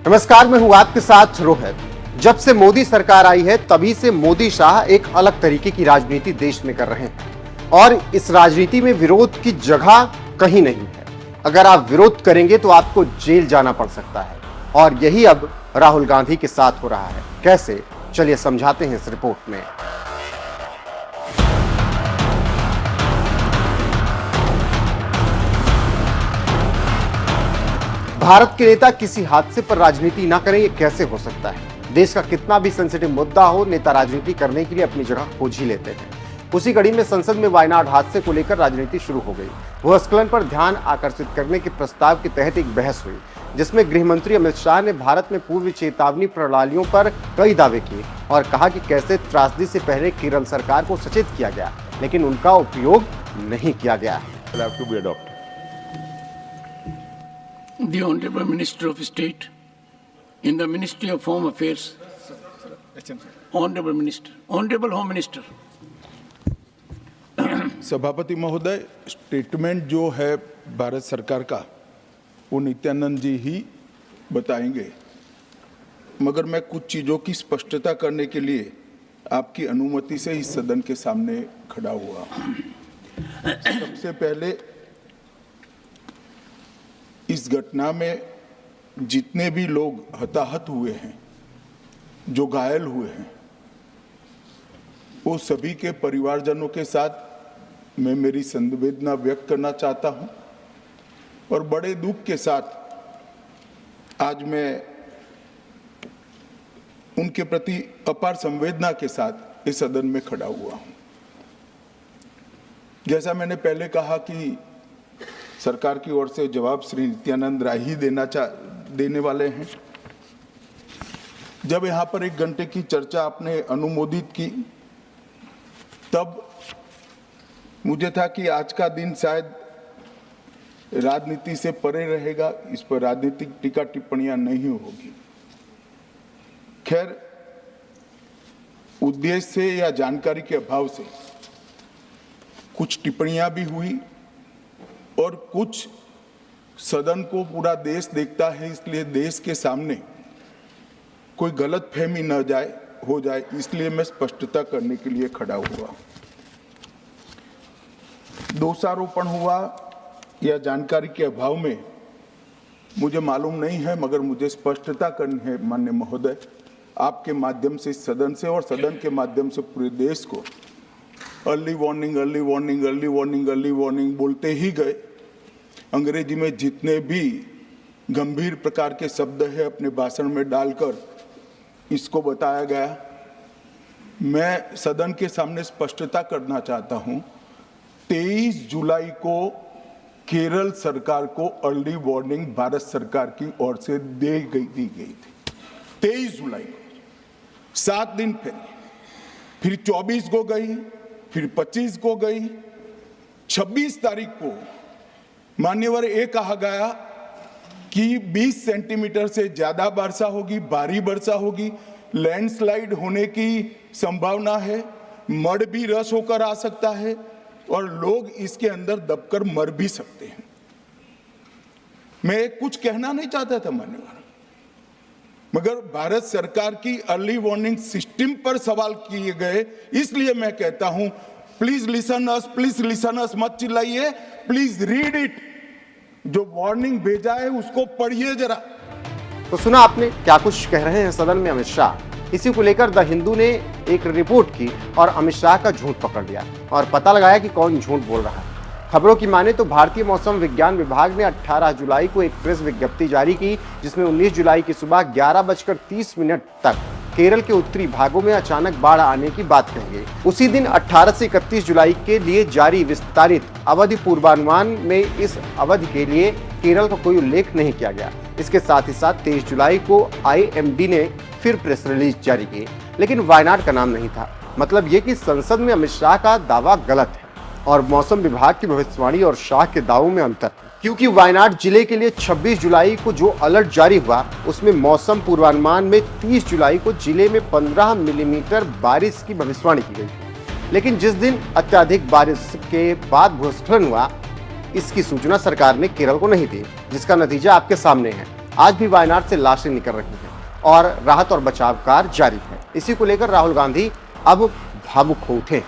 नमस्कार, मैं हूं आपके साथ रोहित। जब से मोदी सरकार आई है तभी से मोदी शाह एक अलग तरीके की राजनीति देश में कर रहे हैं और इस राजनीति में विरोध की जगह कहीं नहीं है। अगर आप विरोध करेंगे तो आपको जेल जाना पड़ सकता है और यही अब राहुल गांधी के साथ हो रहा है। कैसे, चलिए समझाते हैं इस रिपोर्ट में। भारत के नेता किसी हादसे पर राजनीति ना करें, ये कैसे हो सकता है? देश का कितना भी सेंसिटिव मुद्दा हो, नेता राजनीति करने के लिए अपनी जगह खोज ही लेते हैं। उसी कड़ी में संसद में वायनाड हादसे को लेकर राजनीति शुरू हो गई। भूस्खलन पर ध्यान आकर्षित करने के प्रस्ताव के तहत एक बहस हुई, जिसमें गृह मंत्री अमित शाह ने भारत में पूर्व चेतावनी प्रणालियों पर कई दावे किए और कहा कि कैसे त्रासदी से पहले केरल सरकार को सचेत किया गया, लेकिन उनका उपयोग नहीं किया गया। The Honorable Minister of State in the Ministry of Home Affairs, Honorable Minister, Honorable Home Minister. सभापति महोदय, स्टेटमेंट जो है भारत सरकार का वो नित्यानंद जी ही बताएंगे, मगर मैं कुछ चीज़ों की स्पष्टता करने के लिए आपकी अनुमति से इस सदन के सामने खड़ा हुआ। सबसे पहले इस घटना में जितने भी लोग हताहत हुए हैं, जो घायल हुए हैं, वो सभी के परिवारजनों के साथ मैं मेरी संवेदना व्यक्त करना चाहता हूं और बड़े दुख के साथ आज मैं उनके प्रति अपार संवेदना के साथ इस सदन में खड़ा हुआ हूं। जैसा मैंने पहले कहा कि सरकार की ओर से जवाब श्री नित्यानंद राय ही देने वाले हैं। जब यहाँ पर 1 घंटे की चर्चा आपने अनुमोदित की, तब मुझे था कि आज का दिन शायद राजनीति से परे रहेगा, इस पर राजनीतिक टीका टिप्पणियां नहीं होगी। खैर, उद्देश्य से या जानकारी के अभाव से कुछ टिप्पणियां भी हुई और कुछ सदन को पूरा देश देखता है, इसलिए देश के सामने कोई गलतफहमी न हो जाए, इसलिए मैं स्पष्टता करने के लिए खड़ा हुआ। दोषारोपण हुआ या जानकारी के अभाव में मुझे मालूम नहीं है, मगर मुझे स्पष्टता करनी है माननीय महोदय, आपके माध्यम से सदन से और सदन के माध्यम से पूरे देश को। Early warning early warning early warning early warning बोलते ही गए। अंग्रेजी में जितने भी गंभीर प्रकार के शब्द है अपने भाषण में डालकर इसको बताया गया। मैं सदन के सामने स्पष्टता करना चाहता हूं, 23 जुलाई को केरल सरकार को अर्ली वार्निंग भारत सरकार की ओर से दी गई थी। 23 जुलाई को 7 दिन फिर 24 को गई, फिर 25 को गई, 26 तारीख को मान्यवर ये कहा गया कि 20 सेंटीमीटर से ज्यादा वर्षा होगी, भारी वर्षा होगी, लैंडस्लाइड होने की संभावना है, मड भी रस होकर आ सकता है और लोग इसके अंदर दबकर मर भी सकते हैं। मैं कुछ कहना नहीं चाहता था मान्यवर, मगर भारत सरकार की अर्ली वार्निंग सिस्टम पर सवाल किए गए, इसलिए मैं कहता हूं प्लीज लिसन अस, मत चिल्लाइए, प्लीज रीड इट। जो वार्निंग भेजा है उसको पढ़िए जरा। तो सुना आपने क्या कुछ कह रहे हैं सदन में अमित शाह। इसी को लेकर द हिंदू ने एक रिपोर्ट की और अमित शाह का झूठ पकड़ लिया और पता लगाया कि कौन झूठ बोल रहा है। खबरों की माने तो भारतीय मौसम विज्ञान विभाग ने 18 जुलाई को एक प्रेस विज्ञप्ति जारी की, जिसमें 19 जुलाई की सुबह 11:30 तक केरल के उत्तरी भागों में अचानक बाढ़ आने की बात कही गई। उसी दिन 18 से 31 जुलाई के लिए जारी विस्तारित अवधि पूर्वानुमान में इस अवधि के लिए केरल का कोई उल्लेख नहीं किया गया। इसके साथ ही साथ 23 जुलाई को IMD ने फिर प्रेस रिलीज जारी की, लेकिन वायनाड का नाम नहीं था। मतलब ये कि संसद में अमित शाह का दावा गलत है और मौसम विभाग की भविष्यवाणी और शाह के दावों में अंतर है, क्योंकि वायनाड जिले के लिए 26 जुलाई को जो अलर्ट जारी हुआ उसमें मौसम पूर्वानुमान में 30 जुलाई को जिले में 15 मिलीमीटर बारिश की भविष्यवाणी की गई। लेकिन जिस दिन अत्यधिक बारिश के बाद भूस्खलन हुआ, इसकी सूचना सरकार ने केरल को नहीं दी, जिसका नतीजा आपके सामने है। आज भी वायनाड से लाशें निकल रही हैं और राहत और बचाव कार्य जारी है। इसी को लेकर राहुल गांधी अब भावुक हो उठे।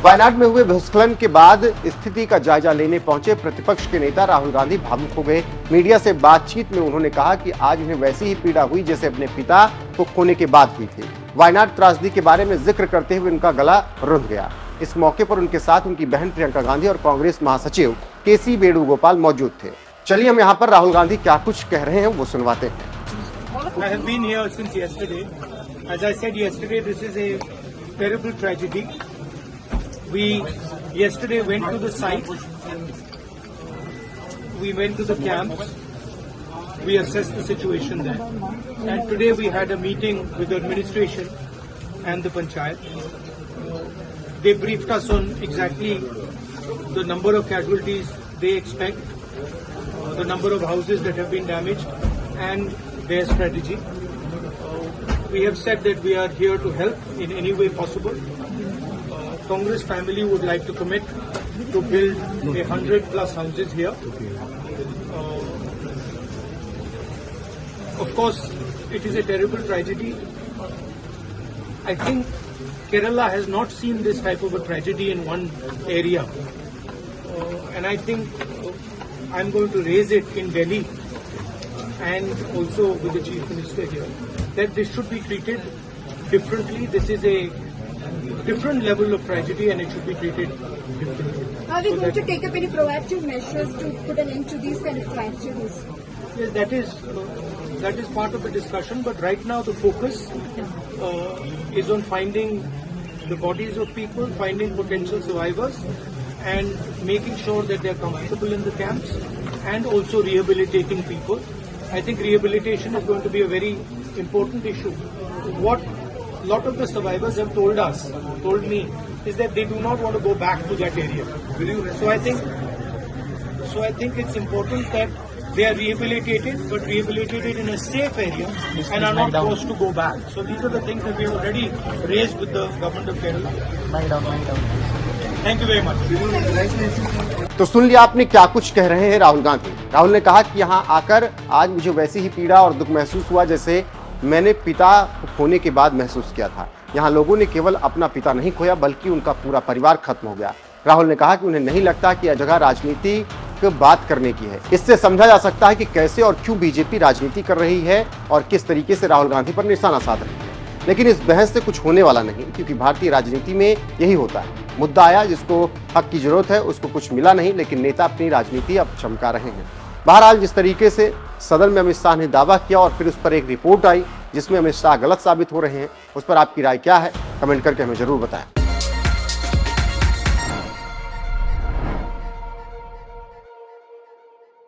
वायनाड में हुए भूस्खलन के बाद स्थिति का जायजा लेने पहुंचे प्रतिपक्ष के नेता राहुल गांधी भावुक हो गए। मीडिया से बातचीत में उन्होंने कहा कि आज उन्हें वैसी ही पीड़ा हुई जैसे अपने पिता को खोने के बाद हुई थी। वायनाड त्रासदी के बारे में जिक्र करते हुए उनका गला रुंध गया। इस मौके पर उनके साथ उनकी बहन प्रियंका गांधी और कांग्रेस महासचिव केसी वेणुगोपाल मौजूद थे। चलिए हम यहाँ पर राहुल गांधी क्या कुछ कह रहे हैं वो सुनवाते हैं। I have been here since yesterday. As I said yesterday, this is a terrible tragedy. We yesterday went to the site. We went to the camps. We assessed the situation there. And today we had a meeting with the administration and the panchayat. They briefed us on exactly the number of casualties they expect, the number of houses that have been damaged, and their strategy. We have said that we are here to help in any way possible. Congress family would like to commit to build 100+ houses here. Of course, it is a terrible tragedy. I think Kerala has not seen this type of a tragedy in one area. And I think I'm going to raise it in Delhi and also with the Chief Minister here, that this should be treated differently. This is a different level of tragedy and it should be treated differently. Are we going to take up any proactive measures to put an end to these kind of tragedies? Yes, that is part of the discussion, but right now the focus is on finding the bodies of people, finding potential survivors, and making sure that they are comfortable in the camps, and also rehabilitating people. I think rehabilitation is going to be a very important issue. What a lot of the survivors have told me, is that they do not want to go back to that area. So I think it's important that they are rehabilitated, but rehabilitated in a safe area and are not forced to go back. So these are the things that we have already raised with the government of Kerala. Thank you very much. तो सुन लिया आपने क्या कुछ कह रहे हैं राहुल गांधी। राहुल ने कहा कि यहाँ आकर आज मुझे वैसी ही पीड़ा और दुख महसूस हुआ जैसे मैंने पिता खोने के बाद महसूस किया था। यहाँ लोगों ने केवल अपना पिता नहीं खोया बल्कि उनका पूरा परिवार खत्म हो गया। राहुल ने कहा कि उन्हें नहीं लगता कि यह जगह राजनीति की बात करने की है। इससे समझा जा सकता है कि कैसे और क्यों बीजेपी राजनीति कर रही है और किस तरीके से राहुल गांधी पर निशाना साध रही है। लेकिन इस बहस से कुछ होने वाला नहीं, क्योंकि भारतीय राजनीति में यही होता है। मुद्दा आया जिसको हक की जरूरत है उसको कुछ मिला नहीं, लेकिन नेता अपनी राजनीति अब चमका रहे हैं। बहरहाल जिस तरीके से सदन में अमित शाह ने दावा किया और फिर उस पर एक रिपोर्ट आई जिसमें अमित शाह गलत साबित हो रहे हैं, उस पर आपकी राय क्या है, कमेंट करके हमें जरूर बताएं।